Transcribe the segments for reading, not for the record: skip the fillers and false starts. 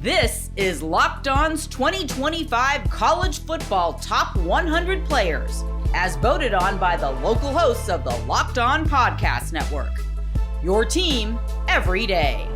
This is Locked On's 2025 College Football Top 100 Players, as voted on by the local hosts of the Locked On Podcast Network. Your team every day.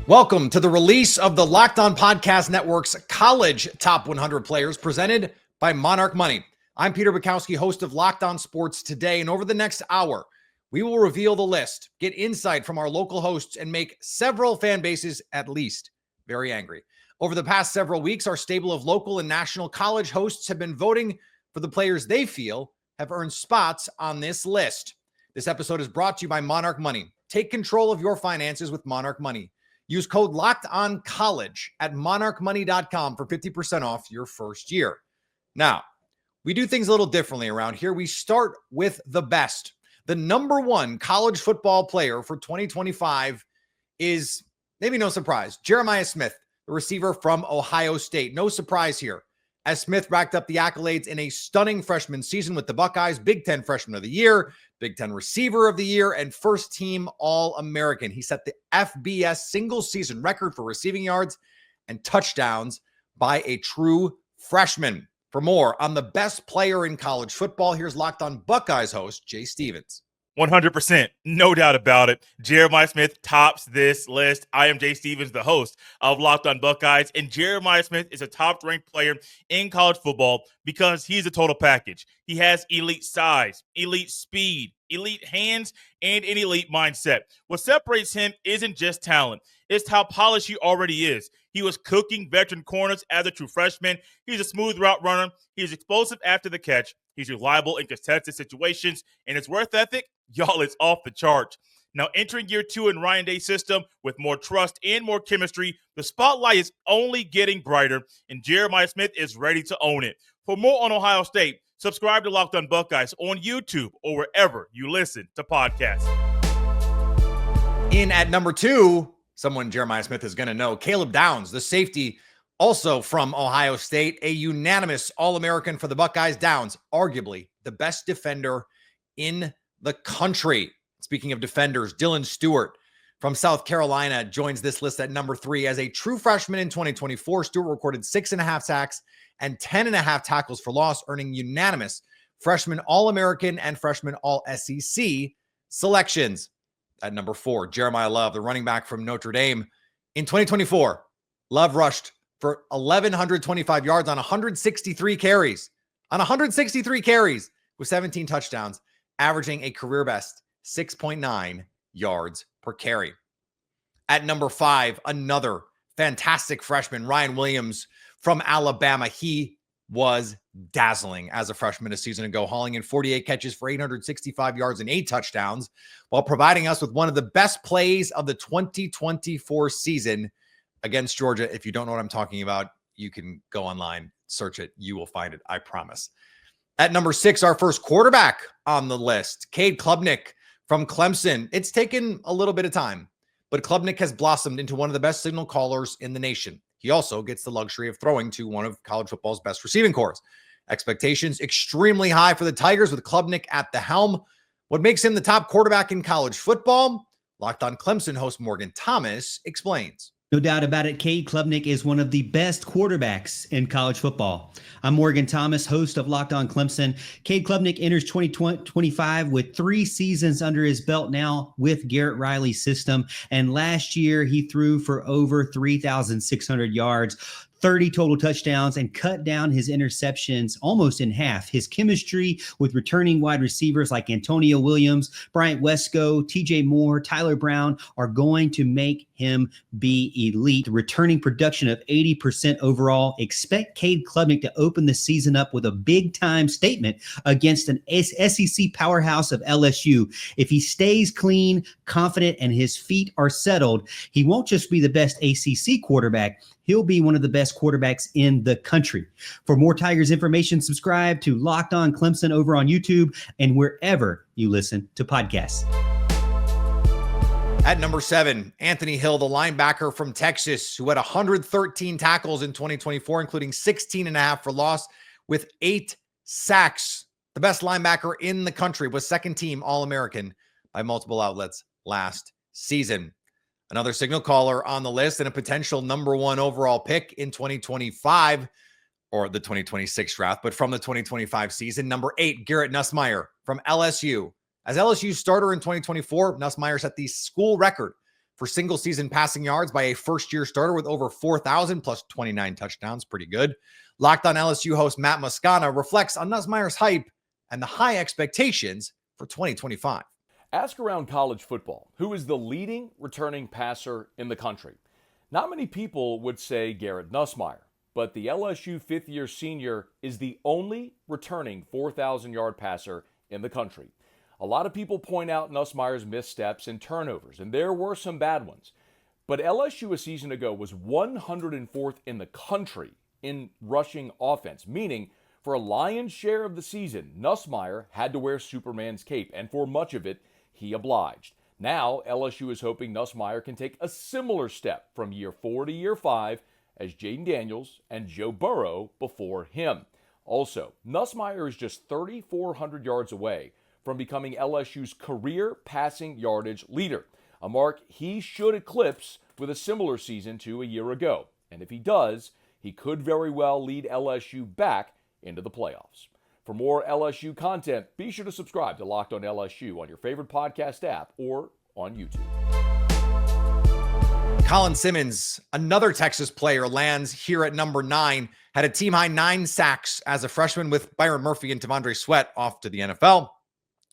Welcome to the release of the Locked On Podcast Network's College Top 100 Players, presented by Monarch Money. I'm Peter Bukowski, host of Locked On Sports Today, and over the next hour, we will reveal the list, get insight from our local hosts, and make several fan bases at least very angry. Over the past several weeks, our stable of local and national college hosts have been voting for the players they feel have earned spots on this list. This episode is brought to you by Monarch Money. Take control of your finances with Monarch Money. Use code LOCKEDONCOLLEGE at monarchmoney.com for 50% off your first year. Now, we do things a little differently around here. We start with the best. The number one college football player for 2025 is, maybe no surprise, Jeremiah Smith, the receiver from Ohio State. No surprise here, as Smith racked up the accolades in a stunning freshman season with the Buckeyes, Big Ten Freshman of the Year, Big Ten Receiver of the Year, and First Team All-American. He set the FBS single-season record for receiving yards and touchdowns by a true freshman. For more on the best player in college football, here's Locked On Buckeyes host Jay Stevens. 100%, no doubt about it. Jeremiah Smith tops this list. I am Jay Stevens, the host of Locked On Buckeyes, and Jeremiah Smith is a top-ranked player in college football because he's a total package. He has elite size, elite speed, elite hands, and an elite mindset. What separates him isn't just talent. It's how polished he already is. He was cooking veteran corners as a true freshman. He's a smooth route runner. He's explosive after the catch. He's reliable in contested situations, and his work ethic, y'all, it's off the charts. Now, entering year two in Ryan Day's system with more trust and more chemistry, the spotlight is only getting brighter, and Jeremiah Smith is ready to own it. For more on Ohio State, subscribe to Locked On Buckeyes on YouTube or wherever you listen to podcasts. In at number two, someone Jeremiah Smith is going to know, Caleb Downs, the safety, also from Ohio State, a unanimous All-American for the Buckeyes. Downs, arguably the best defender in the country. Speaking of defenders, Dylan Stewart from South Carolina joins this list at number three. As a true freshman in 2024, Stewart recorded 6.5 sacks and 10.5 tackles for loss, earning unanimous freshman All-American and freshman All-SEC selections. At number four, Jeremiah Love, the running back from Notre Dame. In 2024, Love rushed for 1,125 yards on 163 carries. With 17 touchdowns, averaging a career best 6.9 yards per carry. At number five, another fantastic freshman, Ryan Williams from Alabama. He was dazzling as a freshman a season ago, hauling in 48 catches for 865 yards and 8 touchdowns, while providing us with one of the best plays of the 2024 season against Georgia. If you don't know what I'm talking about, you can go online, search it. You will find it, I promise. At number six, our first quarterback on the list, Cade Klubnik from Clemson. It's taken a little bit of time, but Klubnik has blossomed into one of the best signal callers in the nation. He also gets the luxury of throwing to one of college football's best receiving corps. Expectations extremely high for the Tigers with Klubnik at the helm. What makes him the top quarterback in college football? Locked On Clemson host Morgan Thomas explains. No doubt about it, Cade Klubnik is one of the best quarterbacks in college football. I'm Morgan Thomas, host of Locked On Clemson. Cade Klubnik enters 2025 with 3 seasons under his belt now with Garrett Riley's system. And last year, he threw for over 3,600 yards, 30 total touchdowns, and cut down his interceptions almost in half. His chemistry with returning wide receivers like Antonio Williams, Bryant Wesco, TJ Moore, Tyler Brown are going to make him be elite. The returning production of 80% overall. Expect Cade Klubnik to open the season up with a big-time statement against an SEC powerhouse of LSU. If he stays clean, confident, and his feet are settled, he won't just be the best ACC quarterback. He'll be one of the best quarterbacks in the country. For more Tigers information, subscribe to Locked On Clemson over on YouTube and wherever you listen to podcasts. At number 7, Anthony Hill, the linebacker from Texas, who had 113 tackles in 2024, including 16.5 for loss with 8 sacks. The best linebacker in the country, was second team All-American by multiple outlets last season. Another signal caller on the list and a potential number 1 overall pick in 2025 or the 2026 draft, but from the 2025 season. Number 8, Garrett Nussmeier from LSU. As LSU's starter in 2024, Nussmeier set the school record for single season passing yards by a first-year starter with over 4,000 plus 29 touchdowns. Pretty good. Locked On LSU host Matt Moscana reflects on Nussmeier's hype and the high expectations for 2025. Ask around college football, who is the leading returning passer in the country? Not many people would say Garrett Nussmeier, but the LSU fifth-year senior is the only returning 4,000-yard passer in the country. A lot of people point out Nussmeier's missteps and turnovers, and there were some bad ones. But LSU a season ago was 104th in the country in rushing offense, meaning for a lion's share of the season, Nussmeier had to wear Superman's cape, and for much of it, he obliged. Now, LSU is hoping Nussmeier can take a similar step from year 4 to year 5 as Jaden Daniels and Joe Burrow before him. Also, Nussmeier is just 3,400 yards away from becoming LSU's career passing yardage leader, a mark he should eclipse with a similar season to a year ago. And if he does, he could very well lead LSU back into the playoffs. For more LSU content, be sure to subscribe to Locked On LSU on your favorite podcast app or on YouTube. Colin Simmons, another Texas player, lands here at number 9, had a team-high 9 sacks as a freshman with Byron Murphy and T'Vondre Sweat off to the NFL.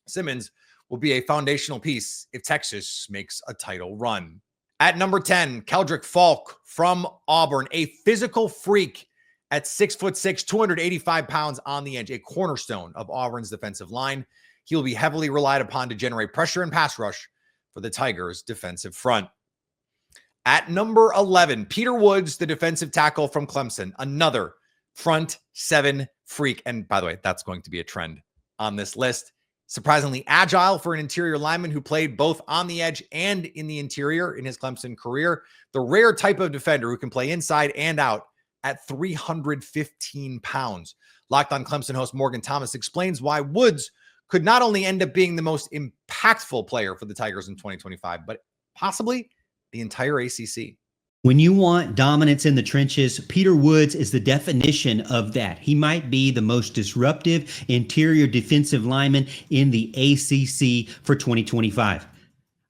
Simmons will be a foundational piece if Texas makes a title run. At number 10, Keldrick Falk from Auburn, a physical freak at 6'6", 285 pounds on the edge, a cornerstone of Auburn's defensive line. He'll be heavily relied upon to generate pressure and pass rush for the Tigers' defensive front. At number 11, Peter Woods, the defensive tackle from Clemson, another front 7 freak. And by the way, that's going to be a trend on this list. Surprisingly agile for an interior lineman who played both on the edge and in the interior in his Clemson career. The rare type of defender who can play inside and out at 315 pounds. Locked On Clemson host Morgan Thomas explains why Woods could not only end up being the most impactful player for the Tigers in 2025, but possibly the entire ACC. When you want dominance in the trenches, Peter Woods is the definition of that. He might be the most disruptive interior defensive lineman in the ACC for 2025.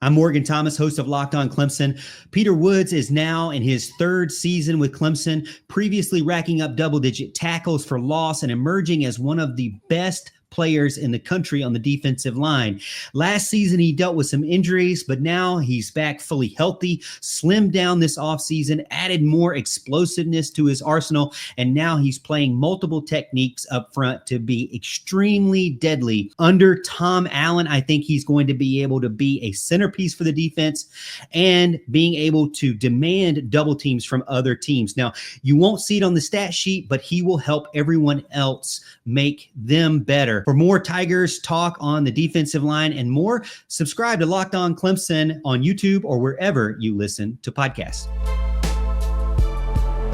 I'm Morgan Thomas, host of Locked On Clemson. Peter Woods is now in his 3rd season with Clemson, previously racking up double-digit tackles for loss and emerging as one of the best players in the country on the defensive line. Last season, he dealt with some injuries, but now he's back fully healthy, slimmed down this offseason, added more explosiveness to his arsenal, and now he's playing multiple techniques up front to be extremely deadly. Under Tom Allen, I think he's going to be able to be a centerpiece for the defense and being able to demand double teams from other teams. Now, you won't see it on the stat sheet, but he will help everyone else make them better. For more Tigers talk on the defensive line and more, subscribe to Locked On Clemson on YouTube or wherever you listen to podcasts.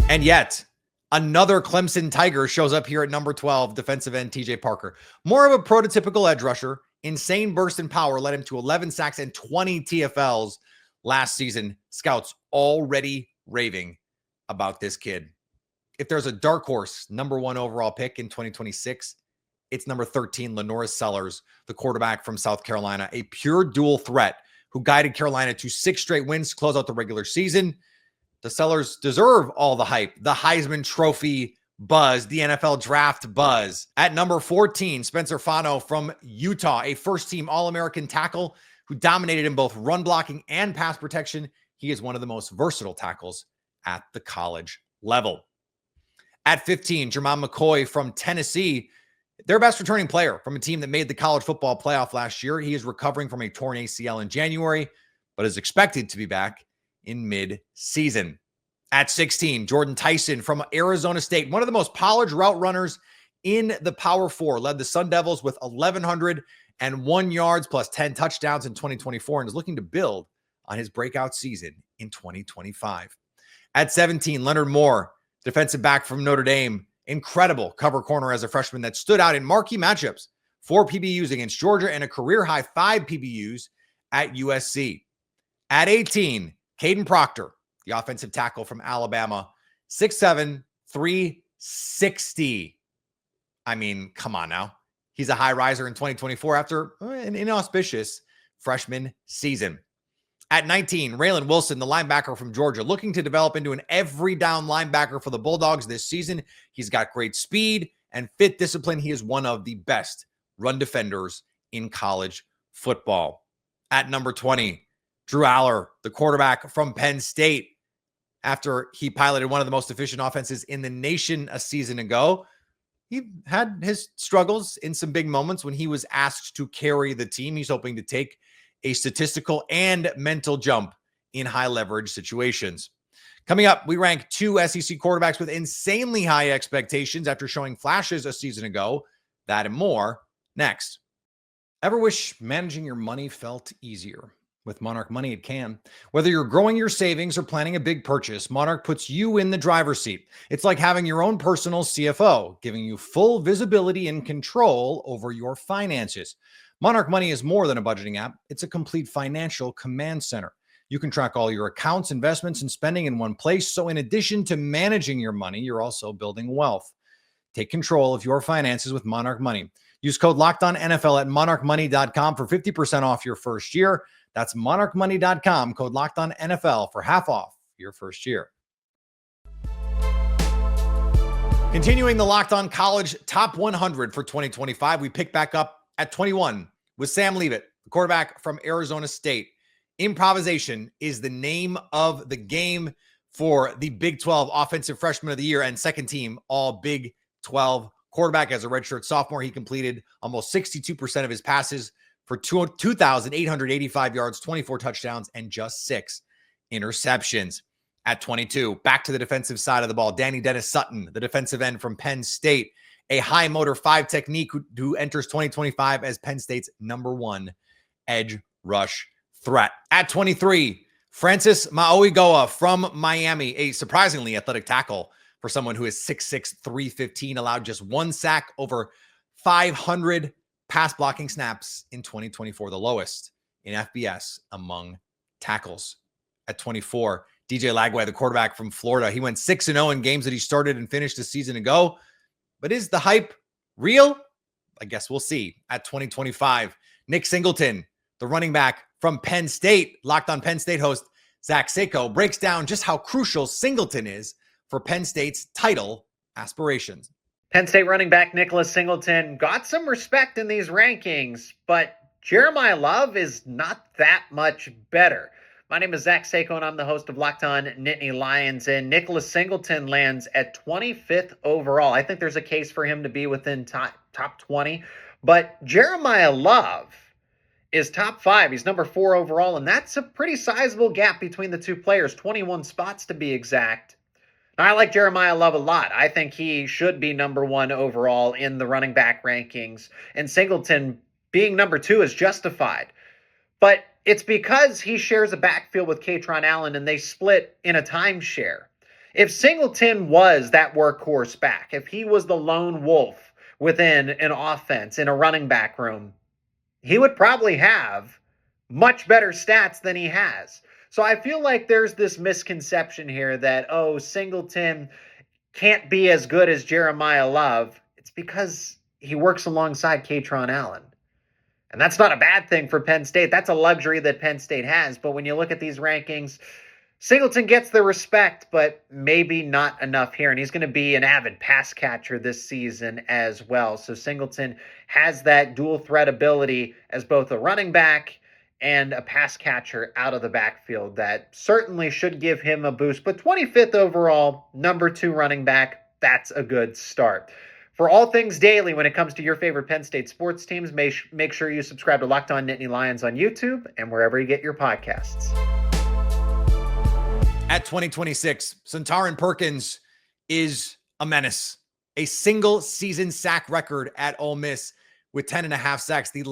And yet, another Clemson Tiger shows up here at number 12, defensive end TJ Parker. More of a prototypical edge rusher. Insane burst in power led him to 11 sacks and 20 TFLs last season. Scouts already raving about this kid. If there's a dark horse number 1 overall pick in 2026, it's number 13, Lenoris Sellers, the quarterback from South Carolina, a pure dual threat who guided Carolina to 6 straight wins to close out the regular season. The Sellers deserve all the hype, the Heisman Trophy buzz, the NFL draft buzz. At number 14, Spencer Fano from Utah, a first-team All-American tackle who dominated in both run blocking and pass protection. He is one of the most versatile tackles at the college level. At 15, Jermon McCoy from Tennessee, their best returning player from a team that made the college football playoff last year. He is recovering from a torn ACL in January, but is expected to be back in mid-season. At 16, Jordan Tyson from Arizona State, one of the most polished route runners in the Power 4, led the Sun Devils with 1,101 yards plus 10 touchdowns in 2024 and is looking to build on his breakout season in 2025. At 17, Leonard Moore, defensive back from Notre Dame, incredible cover corner as a freshman that stood out in marquee matchups, 4 PBUs against Georgia and a career-high 5 PBUs at USC. At 18, Caden Proctor, the offensive tackle from Alabama, 6'7", 360. I mean, come on now. He's a high riser in 2024 after an inauspicious freshman season. At 19, Raylan Wilson, the linebacker from Georgia, looking to develop into an every down linebacker for the Bulldogs this season. He's got great speed and fit discipline. He is one of the best run defenders in college football. At number 20, Drew Aller, the quarterback from Penn State, after he piloted one of the most efficient offenses in the nation a season ago. He had his struggles in some big moments when he was asked to carry the team. He's hoping to take a statistical and mental jump in high leverage situations. Coming up, we rank 2 SEC quarterbacks with insanely high expectations after showing flashes a season ago. That and more next. Ever wish managing your money felt easier? With Monarch Money, it can. Whether you're growing your savings or planning a big purchase, Monarch puts you in the driver's seat. It's like having your own personal CFO, giving you full visibility and control over your finances. Monarch Money is more than a budgeting app. It's a complete financial command center. You can track all your accounts, investments, and spending in one place. So in addition to managing your money, you're also building wealth. Take control of your finances with Monarch Money. Use code LOCKEDONNFL at monarchmoney.com for 50% off your first year. That's monarchmoney.com, code LOCKEDONNFL for half off your first year. Continuing the Locked On College Top 100 for 2025, we pick back up at 21 with Sam Leavitt, the quarterback from Arizona State. Improvisation is the name of the game for the Big 12 Offensive Freshman of the Year and second team All Big 12 quarterback. As a redshirt sophomore, he completed almost 62% of his passes for 2,885 yards, 24 touchdowns, and just 6 interceptions. At 22, back to the defensive side of the ball, Danny Dennis Sutton, the defensive end from Penn State, a high motor 5 technique who enters 2025 as Penn State's #1 edge rush threat. At 23, Francis Mauigoa from Miami, a surprisingly athletic tackle for someone who is 6'6", 315, allowed just 1 sack over 500 pass blocking snaps in 2024, the lowest in FBS among tackles. At 24, DJ Lagway, the quarterback from Florida, he went 6-0 in games that he started and finished a season ago. But is the hype real? I guess we'll see. At 2025, Nick Singleton, the running back from Penn State, Locked On Penn State host Zach Seko, breaks down just how crucial Singleton is for Penn State's title aspirations. Penn State running back Nicholas Singleton got some respect in these rankings, but Jeremiah Love is not that much better. My name is Zach Seko, and I'm the host of Locked On Nittany Lions, and Nicholas Singleton lands at 25th overall. I think there's a case for him to be within top 20, but Jeremiah Love is top 5. He's number 4 overall, and that's a pretty sizable gap between the two players, 21 spots to be exact. I like Jeremiah Love a lot. I think he should be number 1 overall in the running back rankings, and Singleton being number 2 is justified. But it's because he shares a backfield with Katron Allen, and they split in a timeshare. If Singleton was that workhorse back, if he was the lone wolf within an offense in a running back room, he would probably have much better stats than he has. So I feel like there's this misconception here that, Singleton can't be as good as Jeremiah Love. It's because he works alongside Katron Allen. And that's not a bad thing for Penn State. That's a luxury that Penn State has. But when you look at these rankings, Singleton gets the respect, but maybe not enough here. And he's going to be an avid pass catcher this season as well. So Singleton has that dual threat ability as both a running back and a pass catcher out of the backfield that certainly should give him a boost. But 25th overall, number 2 running back, that's a good start. For all things daily when it comes to your favorite Penn State sports teams, make sure you subscribe to Locked On Nittany Lions on YouTube and wherever you get your podcasts. At 2026, Santarin Perkins is a menace. A single season sack record at Ole Miss with 10.5 sacks. The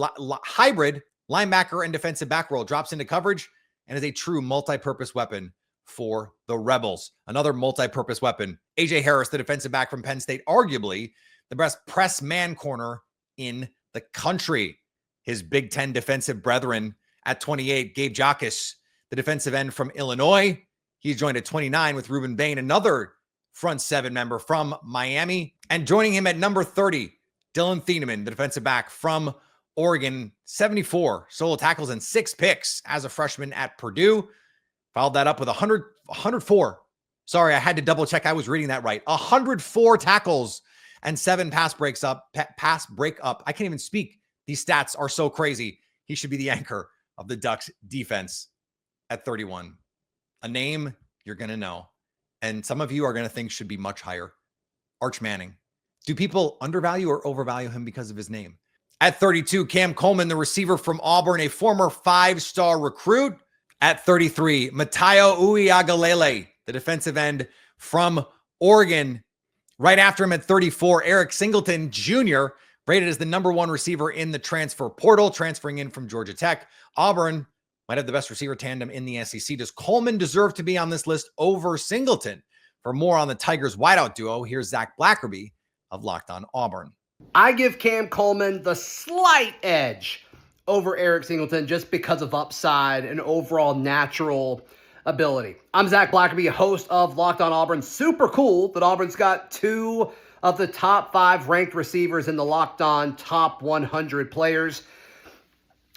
hybrid linebacker and defensive back role drops into coverage and is a true multi-purpose weapon for the Rebels. Another multi-purpose weapon, A.J. Harris, the defensive back from Penn State, arguably the best press man corner in the country. His Big Ten defensive brethren at 28, Gabe Jacques, the defensive end from Illinois. He's joined at 29 with Ruben Bain, another front seven member from Miami. And joining him at number 30, Dylan Thieneman, the defensive back from Oregon, 74 solo tackles and 6 picks as a freshman at Purdue. Followed that up with 104. Sorry, I had to double check. I was reading that right. 104 tackles and 7 pass breakup. I can't even speak. These stats are so crazy. He should be the anchor of the Ducks defense at 31. A name you're going to know. And some of you are going to think should be much higher. Arch Manning. Do people undervalue or overvalue him because of his name? At 32, Cam Coleman, the receiver from Auburn, a former 5-star recruit. At 33, Matayo Uiagalelei, the defensive end from Oregon. Right after him at 34, Eric Singleton Jr., rated as the number 1 receiver in the transfer portal, transferring in from Georgia Tech. Auburn might have the best receiver tandem in the SEC. Does Coleman deserve to be on this list over Singleton? For more on the Tigers wideout duo, here's Zach Blackerby of Locked On Auburn. I give Cam Coleman the slight edge over Eric Singleton just because of upside and overall natural ability. I'm Zach Blackerby, host of Locked On Auburn. Super cool that Auburn's got 2 of the top 5 ranked receivers in the Locked On top 100 players.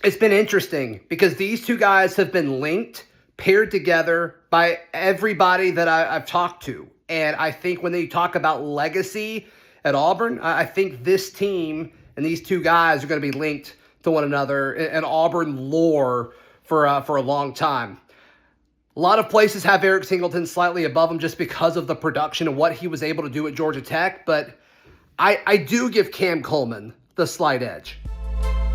It's been interesting because these 2 guys have been linked, paired together by everybody that I've talked to. And I think when they talk about legacy at Auburn, I think this team and these 2 guys are going to be linked to one another in Auburn lore for a long time. A lot of places have Eric Singleton slightly above him just because of the production and what he was able to do at Georgia Tech, but I do give Cam Coleman the slight edge.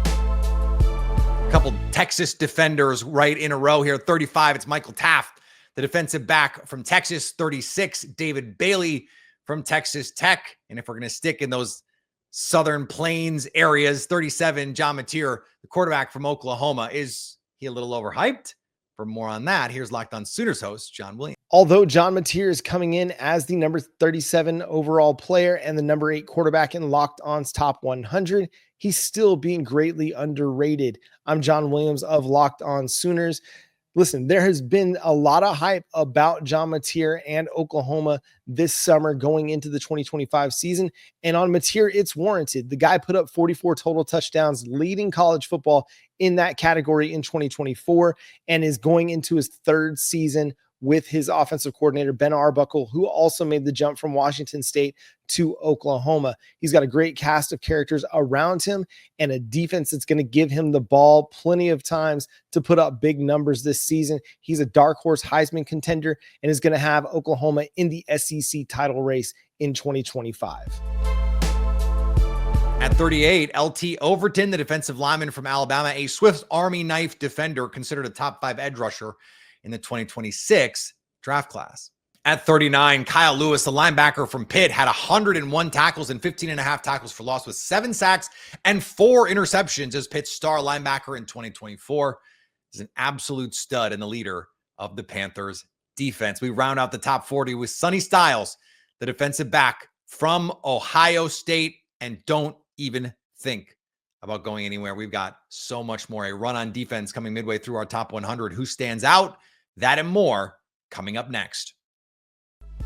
A couple Texas defenders right in a row here. 35, it's Michael Taft, the defensive back from Texas. 36, David Bailey from Texas Tech. And if we're going to stick in those Southern Plains areas, 37, John Mateer, the quarterback from Oklahoma. Is he a little overhyped? For more on that, here's Locked On Sooners host, John Williams. Although John Mateer is coming in as the number 37 overall player and the number 8 quarterback in Locked On's top 100, he's still being greatly underrated. I'm John Williams of Locked On Sooners. Listen, there has been a lot of hype about John Mateer and Oklahoma this summer going into the 2025 season. And on Mateer, it's warranted. The guy put up 44 total touchdowns, leading college football in that category in 2024, and is going into his 3rd season with his offensive coordinator, Ben Arbuckle, who also made the jump from Washington State to Oklahoma. He's got a great cast of characters around him and a defense that's going to give him the ball plenty of times to put up big numbers this season. He's a dark horse Heisman contender and is going to have Oklahoma in the SEC title race in 2025. At 38, LT Overton, the defensive lineman from Alabama, a Swiss Army knife defender, considered a top 5 edge rusher in the 2026 draft class. At 39, Kyle Lewis, the linebacker from Pitt, had 101 tackles and 15.5 tackles for loss with 7 sacks and 4 interceptions as Pitt's star linebacker in 2024. He's an absolute stud and the leader of the Panthers defense. We round out the top 40 with Sonny Styles, the defensive back from Ohio State, and don't even think about going anywhere. We've got so much more. A run on defense coming midway through our top 100. Who stands out? That and more coming up next. A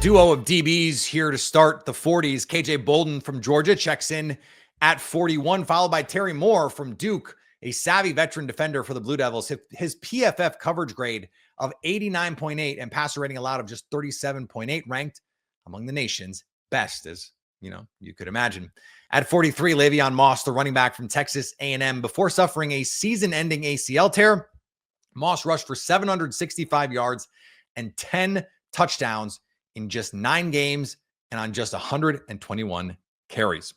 duo of DBs here to start the 40s. KJ Bolden from Georgia checks in at 41, followed by Terry Moore from Duke, a savvy veteran defender for the Blue Devils. His PFF coverage grade of 89.8 and passer rating allowed of just 37.8, ranked among the nation's best, as you could imagine. At 43, Le'Veon Moss, the running back from Texas A&M, before suffering a season-ending ACL tear, Moss rushed for 765 yards and 10 touchdowns in just 9 games and on just 121 carries.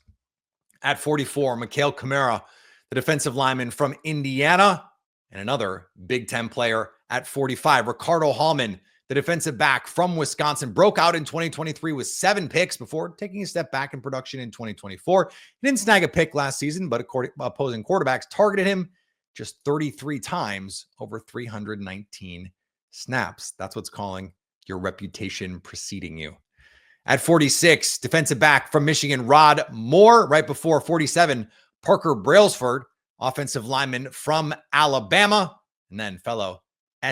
At 44, Mikhail Kamara, the defensive lineman from Indiana, and another Big Ten player at 45. Ricardo Hallman, the defensive back from Wisconsin, broke out in 2023 with 7 picks before taking a step back in production in 2024. He didn't snag a pick last season, but opposing quarterbacks targeted him just 33 times over 319 snaps. That's what's calling your reputation preceding you. At 46, defensive back from Michigan, Rod Moore. Right before 47, Parker Brailsford, offensive lineman from Alabama, and then fellow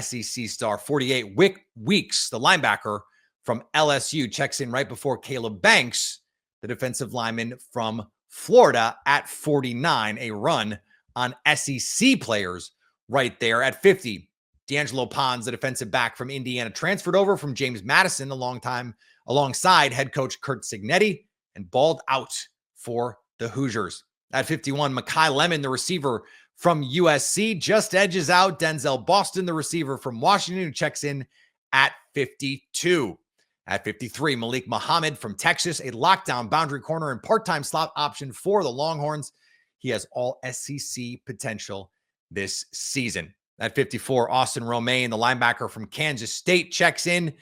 SEC star 48 Weeks, the linebacker from LSU, checks in right before Caleb Banks, the defensive lineman from Florida, at 49, a run on SEC players right there. At 50, D'Angelo Pons, the defensive back from Indiana, transferred over from James Madison alongside head coach Curt Cignetti, and balled out for the Hoosiers. At 51, Mekhi Lemon, the receiver from USC, just edges out Denzel Boston, the receiver from Washington, who checks in at 52. At 53, Malik Muhammad from Texas, a lockdown boundary corner and part-time slot option for the Longhorns. He has all SEC potential this season. At 54, Austin Romaine, the linebacker from Kansas State, checks in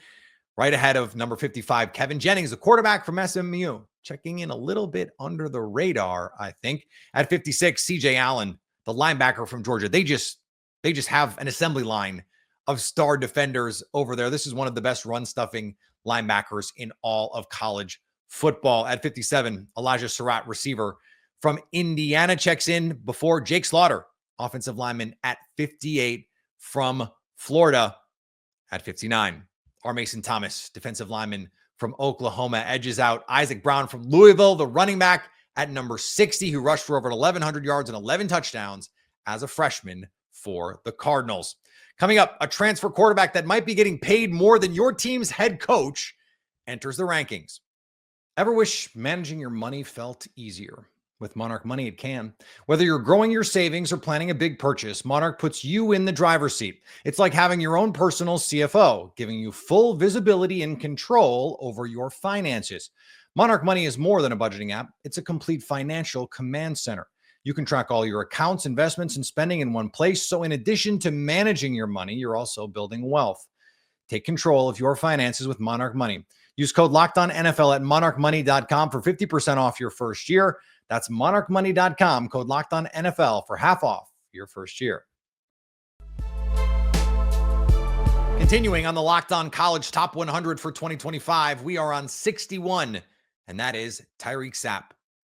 right ahead of number 55, Kevin Jennings, the quarterback from SMU, checking in a little bit under the radar, I think. At 56, CJ Allen, the linebacker from Georgia. They just have an assembly line of star defenders over there. This is one of the best run-stuffing linebackers in all of college football. At 57, Elijah Surratt, receiver from Indiana, checks in before Jake Slaughter, offensive lineman, at 58 from Florida. At 59, R. Mason Thomas, defensive lineman from Oklahoma, edges out Isaac Brown from Louisville, the running back at number 60, who rushed for over 1,100 yards and 11 touchdowns as a freshman for the Cardinals. Coming up, a transfer quarterback that might be getting paid more than your team's head coach enters the rankings. Ever wish managing your money felt easier? With Monarch Money, it can. Whether you're growing your savings or planning a big purchase, Monarch puts you in the driver's seat. It's like having your own personal CFO, giving you full visibility and control over your finances. Monarch Money is more than a budgeting app. It's a complete financial command center. You can track all your accounts, investments, and spending in one place. So in addition to managing your money, you're also building wealth. Take control of your finances with Monarch Money. Use code LOCKEDONNFL at monarchmoney.com for 50% off your first year. That's monarchmoney.com, code LOCKEDONNFL for half off your first year. Continuing on the Locked On College Top 100 for 2025, we are on 61, and that is Tyreek Sapp,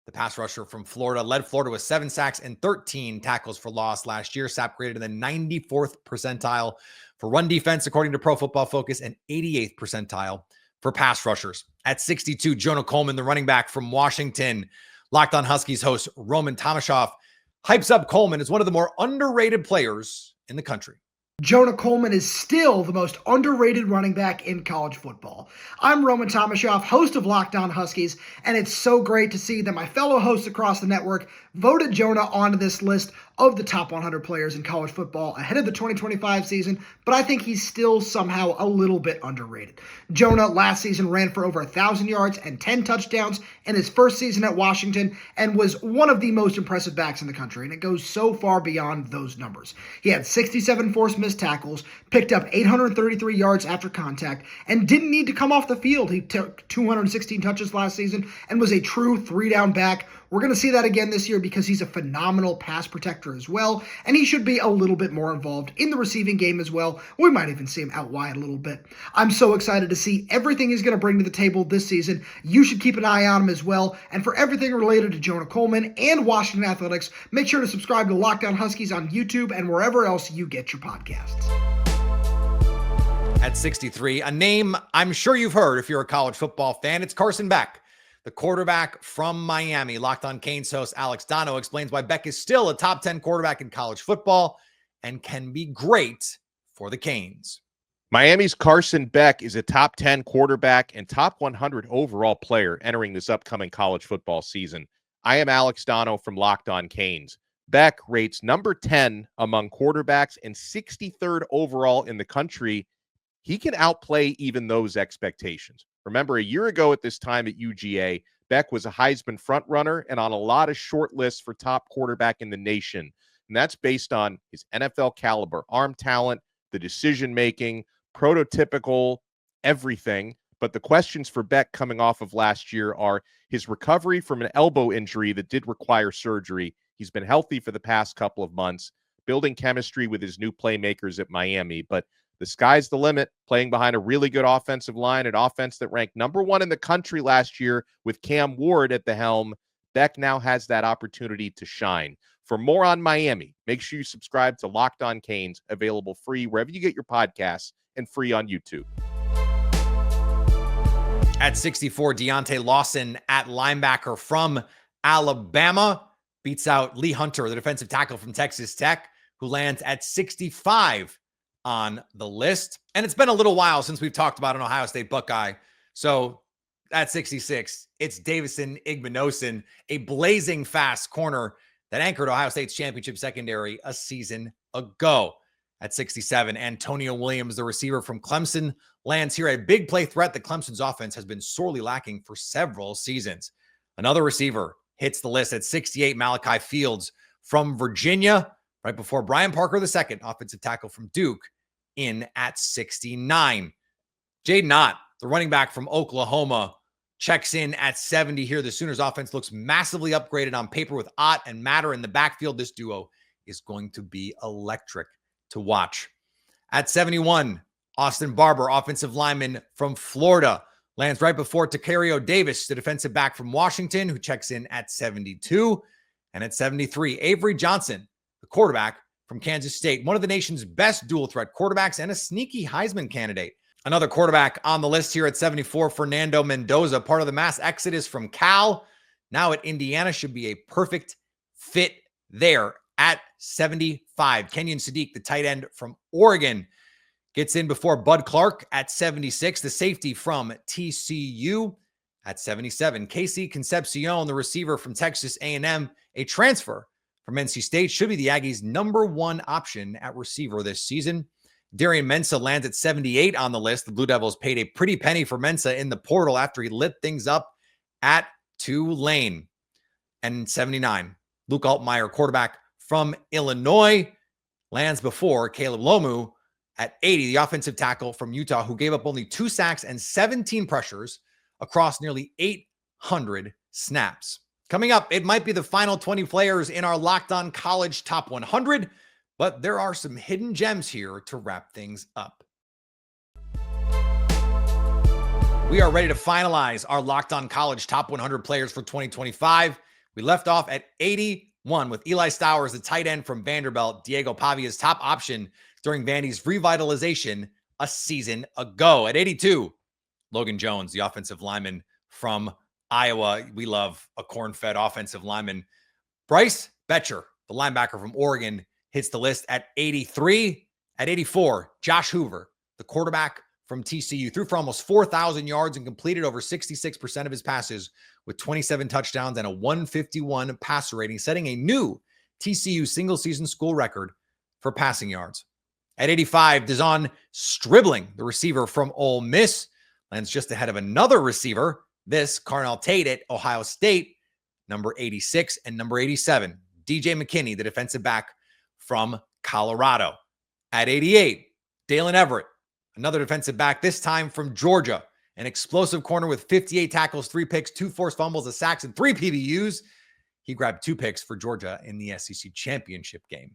the pass rusher from Florida. Led Florida with 7 sacks and 13 tackles for loss last year. Sapp graded in the 94th percentile for run defense, according to Pro Football Focus, and 88th percentile for pass rushers. At 62, Jonah Coleman, the running back from Washington. Locked On Huskies host Roman Tomashoff hypes up Coleman as one of the more underrated players in the country. Jonah Coleman is still the most underrated running back in college football. I'm Roman Tomashoff, host of Locked On Huskies, and it's so great to see that my fellow hosts across the network voted Jonah onto this list of the top 100 players in college football ahead of the 2025 season, but I think he's still somehow a little bit underrated. Jonah last season ran for over 1,000 yards and 10 touchdowns in his first season at Washington and was one of the most impressive backs in the country, and it goes so far beyond those numbers. He had 67 forced missed tackles, picked up 833 yards after contact, and didn't need to come off the field. He took 216 touches last season and was a true 3-down back. We're going to see that again this year because he's a phenomenal pass protector as well, and he should be a little bit more involved in the receiving game as well. We might even see him out wide a little bit. I'm so excited to see everything he's going to bring to the table this season. You should keep an eye on him as well, and for everything related to Jonah Coleman and Washington Athletics, make sure to subscribe to Locked On Huskies on YouTube and wherever else you get your podcasts. At 63, a name I'm sure you've heard if you're a college football fan. It's Carson Beck, the quarterback from Miami. Locked On Canes host Alex Dono explains why Beck is still a top 10 quarterback in college football and can be great for the Canes. Miami's Carson Beck is a top 10 quarterback and top 100 overall player entering this upcoming college football season. I am Alex Dono from Locked On Canes. Beck rates number 10 among quarterbacks and 63rd overall in the country. He can outplay even those expectations. Remember, a year ago at this time at UGA, Beck was a Heisman frontrunner and on a lot of short lists for top quarterback in the nation. And that's based on his NFL caliber, arm talent, the decision-making, prototypical everything. But the questions for Beck coming off of last year are his recovery from an elbow injury that did require surgery. He's been healthy for the past couple of months, building chemistry with his new playmakers at Miami. But the sky's the limit, playing behind a really good offensive line, an offense that ranked number 1 in the country last year with Cam Ward at the helm. Beck now has that opportunity to shine. For more on Miami, make sure you subscribe to Locked On Canes, available free wherever you get your podcasts and free on YouTube. At 64, Deontay Lawson at linebacker from Alabama beats out Lee Hunter, the defensive tackle from Texas Tech, who lands at 65 on the list. And it's been a little while since we've talked about an Ohio State Buckeye. So at 66, it's Davison Igbinosun, a blazing fast corner that anchored Ohio State's championship secondary a season ago. At 67, Antonio Williams, the receiver from Clemson, lands here, a big play threat that Clemson's offense has been sorely lacking for several seasons. Another receiver hits the list at 68, Malachi Fields from Virginia, right before Brian Parker II, offensive tackle from Duke, in at 69. Jaden Ott, the running back from Oklahoma, checks in at 70 here. The Sooners offense looks massively upgraded on paper with Ott and Matter in the backfield. This duo is going to be electric to watch. At 71, Austin Barber, offensive lineman from Florida, lands right before Tacario Davis, the defensive back from Washington, who checks in at 72. And at 73, Avery Johnson, the quarterback from Kansas State, one of the nation's best dual threat quarterbacks and a sneaky Heisman candidate. Another quarterback on the list here at 74, Fernando Mendoza, part of the mass exodus from Cal. Now at Indiana, should be a perfect fit there. At 75, Kenyon Sadiq, the tight end from Oregon, gets in before Bud Clark at 76, the safety from TCU. At 77, Casey Concepcion, the receiver from Texas A&M, a transfer from NC State, should be the Aggies' number one option at receiver this season. Darian Mensah lands at 78 on the list. The Blue Devils paid a pretty penny for Mensah in the portal after he lit things up at Tulane. And 79, Luke Altmaier, quarterback from Illinois, lands before Caleb Lomu at 80, the offensive tackle from Utah, who gave up only 2 sacks and 17 pressures across nearly 800 snaps. Coming up, it might be the final 20 players in our Locked On College Top 100, but there are some hidden gems here to wrap things up. We are ready to finalize our Locked On College Top 100 players for 2025. We left off at 81 with Eli Stowers, the tight end from Vanderbilt, Diego Pavia's top option during Vandy's revitalization a season ago. At 82, Logan Jones, the offensive lineman from Iowa. We love a corn-fed offensive lineman. Bryce Betcher, the linebacker from Oregon, hits the list at 83. At 84, Josh Hoover, the quarterback from TCU, threw for almost 4,000 yards and completed over 66% of his passes with 27 touchdowns and a 151 passer rating, setting a new TCU single-season school record for passing yards. At 85, Dazon Stribling, the receiver from Ole Miss, lands just ahead of another receiver, this Carnell Tate at Ohio State, number 86, and number 87, DJ McKinney, the defensive back from Colorado. At 88, Dalen Everett, another defensive back, this time from Georgia, an explosive corner with 58 tackles, 3 picks, 2 forced fumbles, a sacks, and 3 PBUs. He grabbed 2 picks for Georgia in the SEC championship game.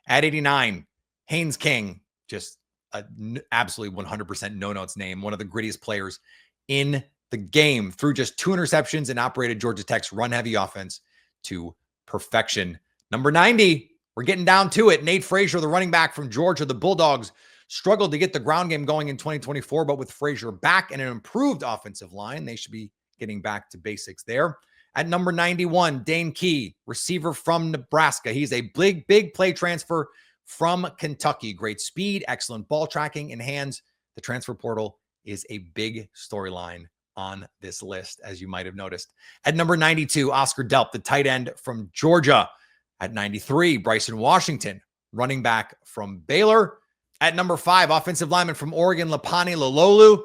At 89, Haynes King, just an absolutely 100% no-notes name, one of the grittiest players in the game, threw just 2 interceptions and operated Georgia Tech's run-heavy offense to perfection. Number 90, we're getting down to it. Nate Frazier, the running back from Georgia. The Bulldogs struggled to get the ground game going in 2024, but with Frazier back and an improved offensive line, they should be getting back to basics there. At number 91, Dane Key, receiver from Nebraska. He's a big play transfer from Kentucky. Great speed, excellent ball tracking and hands. The transfer portal is a big storyline on this list, as you might have noticed. At number 92, Oscar Delp, the tight end from Georgia. At 93, Bryson Washington, running back from Baylor. At number 5, offensive lineman from Oregon, Lapani Lololu.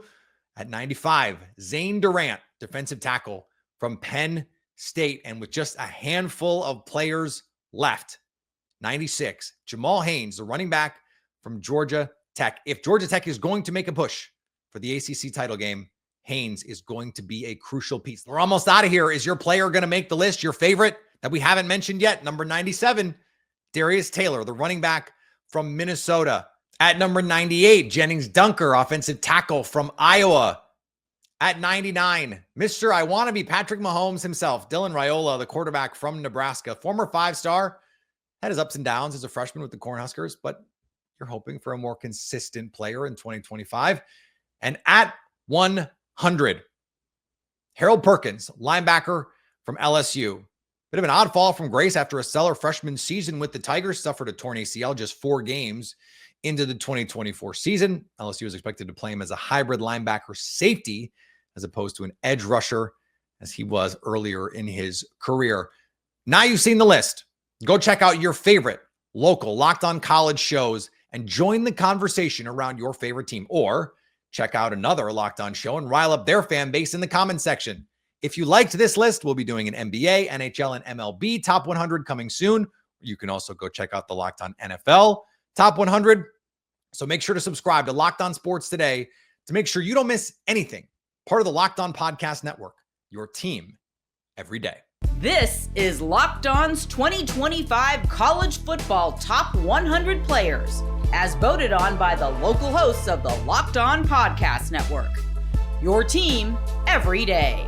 At 95, Zane Durant, defensive tackle from Penn State. And with just a handful of players left, 96, Jamal Haynes, the running back from Georgia Tech. If Georgia Tech is going to make a push for the ACC title game, Haynes is going to be a crucial piece. We're almost out of here. Is your player going to make the list? Your favorite that we haven't mentioned yet? Number 97, Darius Taylor, the running back from Minnesota. At number 98, Jennings Dunker, offensive tackle from Iowa. At 99, Mr. I want to be Patrick Mahomes himself, Dylan Raiola, the quarterback from Nebraska, former 5-star, had his ups and downs as a freshman with the Cornhuskers, but you're hoping for a more consistent player in 2025. And at 100, Harold Perkins, linebacker from LSU. Bit of an odd fall from grace after a stellar freshman season with the Tigers, suffered a torn ACL just 4 games into the 2024 season. LSU is expected to play him as a hybrid linebacker safety as opposed to an edge rusher as he was earlier in his career. Now you've seen the list. Go check out your favorite local Locked On College shows and join the conversation around your favorite team. Or check out another Locked On show and rile up their fan base in the comments section. If you liked this list, we'll be doing an NBA, NHL, and MLB Top 100 coming soon. You can also go check out the Locked On NFL Top 100. So make sure to subscribe to Locked On Sports today to make sure you don't miss anything. Part of the Locked On Podcast Network, your team every day. This is Locked On's 2025 College Football Top 100 Players, as voted on by the local hosts of the Locked On Podcast Network. Your team every day.